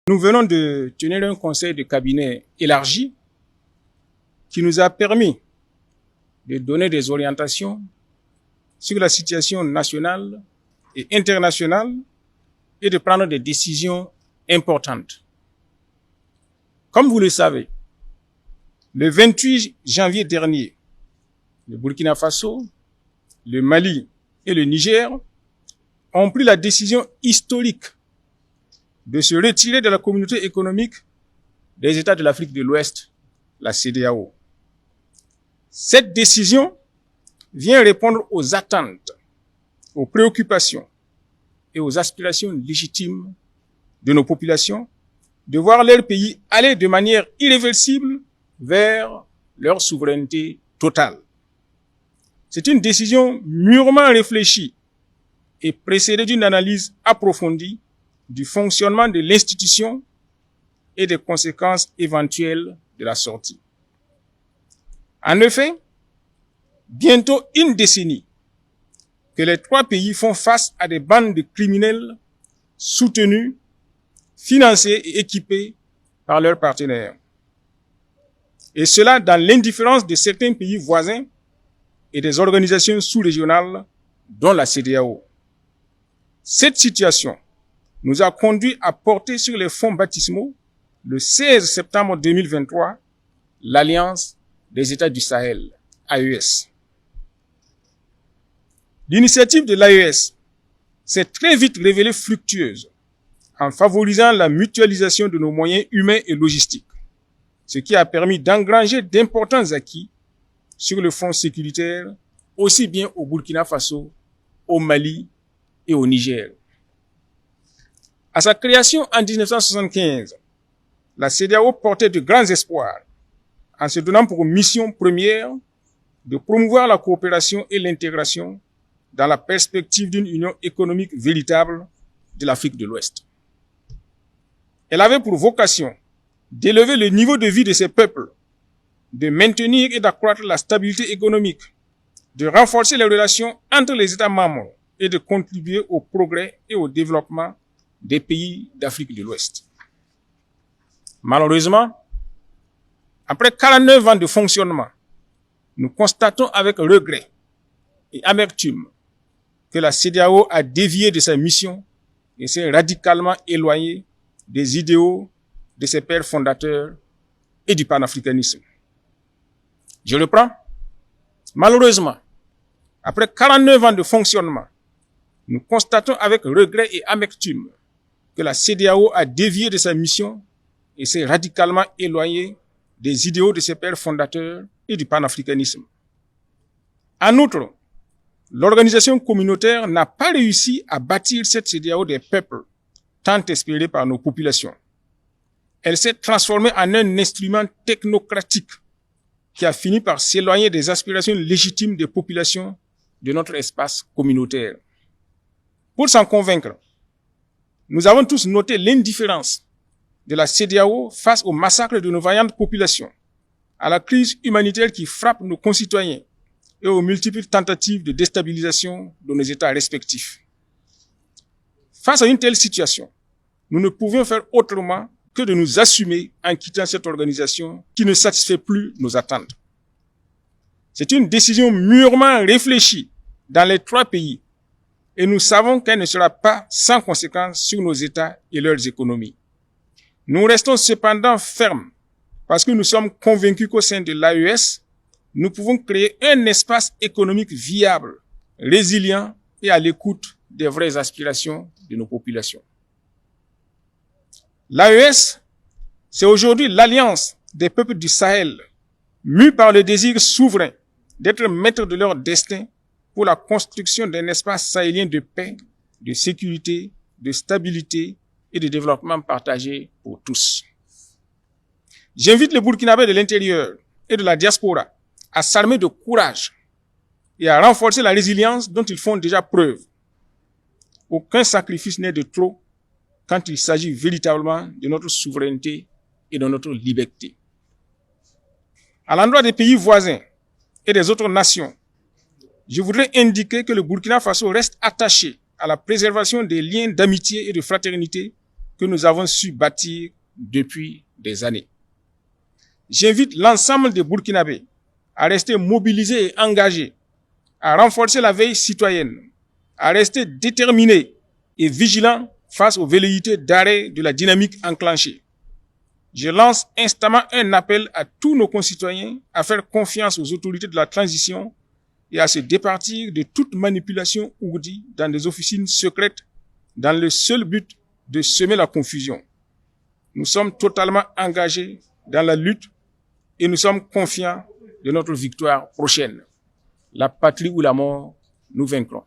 Nous venons de tenir un conseil de cabinet élargi qui nous a permis de donner des orientations sur la situation nationale et internationale et de prendre des décisions importantes. Comme vous le savez, le 28 janvier dernier, le Burkina Faso, le Mali et le Niger ont pris la décision historique de se retirer de la communauté économique des États de l'Afrique de l'Ouest, la CEDEAO. Cette décision vient répondre aux attentes, aux préoccupations et aux aspirations légitimes de nos populations de voir leur pays aller de manière irréversible vers leur souveraineté totale. C'est une décision mûrement réfléchie et précédée d'une analyse approfondie du fonctionnement de l'institution et des conséquences éventuelles de la sortie. En effet, bientôt une décennie que les trois pays font face à des bandes de criminels soutenus, financés et équipés par leurs partenaires. Et cela dans l'indifférence de certains pays voisins et des organisations sous-régionales, dont la CEDEAO. Cette situation nous a conduit à porter sur les fonds baptismaux, le 16 septembre 2023, l'Alliance des États du Sahel, AES. L'initiative de l'AES s'est très vite révélée fructueuse en favorisant la mutualisation de nos moyens humains et logistiques, ce qui a permis d'engranger d'importants acquis sur le front sécuritaire, aussi bien au Burkina Faso, au Mali et au Niger. À sa création en 1975, la CEDEAO portait de grands espoirs en se donnant pour mission première de promouvoir la coopération et l'intégration dans la perspective d'une union économique véritable de l'Afrique de l'Ouest. Elle avait pour vocation d'élever le niveau de vie de ses peuples, de maintenir et d'accroître la stabilité économique, de renforcer les relations entre les États membres et de contribuer au progrès et au développement des pays d'Afrique de l'Ouest. Malheureusement, après 49 ans de fonctionnement, nous constatons avec regret et amertume que la CEDEAO a dévié de sa mission et s'est radicalement éloignée des idéaux de ses pères fondateurs et du panafricanisme. Je reprends. Malheureusement, après 49 ans de fonctionnement, nous constatons avec regret et amertume que la CEDEAO a dévié de sa mission et s'est radicalement éloignée des idéaux de ses pères fondateurs et du panafricanisme. En outre, l'organisation communautaire n'a pas réussi à bâtir cette CEDEAO des peuples, tant espérée par nos populations. Elle s'est transformée en un instrument technocratique qui a fini par s'éloigner des aspirations légitimes des populations de notre espace communautaire. Pour s'en convaincre, nous avons tous noté l'indifférence de la CEDEAO face au massacre de nos vaillantes populations, à la crise humanitaire qui frappe nos concitoyens et aux multiples tentatives de déstabilisation de nos États respectifs. Face à une telle situation, nous ne pouvions faire autrement que de nous assumer en quittant cette organisation qui ne satisfait plus nos attentes. C'est une décision mûrement réfléchie dans les trois pays et nous savons qu'elle ne sera pas sans conséquence sur nos États et leurs économies. Nous restons cependant fermes parce que nous sommes convaincus qu'au sein de l'AES, nous pouvons créer un espace économique viable, résilient et à l'écoute des vraies aspirations de nos populations. L'AES, c'est aujourd'hui l'alliance des peuples du Sahel, mus par le désir souverain d'être maîtres de leur destin pour la construction d'un espace sahélien de paix, de sécurité, de stabilité et de développement partagé pour tous. J'invite les Burkinabés de l'intérieur et de la diaspora à s'armer de courage et à renforcer la résilience dont ils font déjà preuve. Aucun sacrifice n'est de trop quand il s'agit véritablement de notre souveraineté et de notre liberté. À l'endroit des pays voisins et des autres nations, je voudrais indiquer que le Burkina Faso reste attaché à la préservation des liens d'amitié et de fraternité que nous avons su bâtir depuis des années. J'invite l'ensemble des Burkinabés à rester mobilisés et engagés, à renforcer la veille citoyenne, à rester déterminés et vigilants face aux velléités d'arrêt de la dynamique enclenchée. Je lance instamment un appel à tous nos concitoyens à faire confiance aux autorités de la transition et à se départir de toute manipulation ourdie dans des officines secrètes dans le seul but de semer la confusion. Nous sommes totalement engagés dans la lutte et nous sommes confiants de notre victoire prochaine. La patrie ou la mort, nous vaincrons.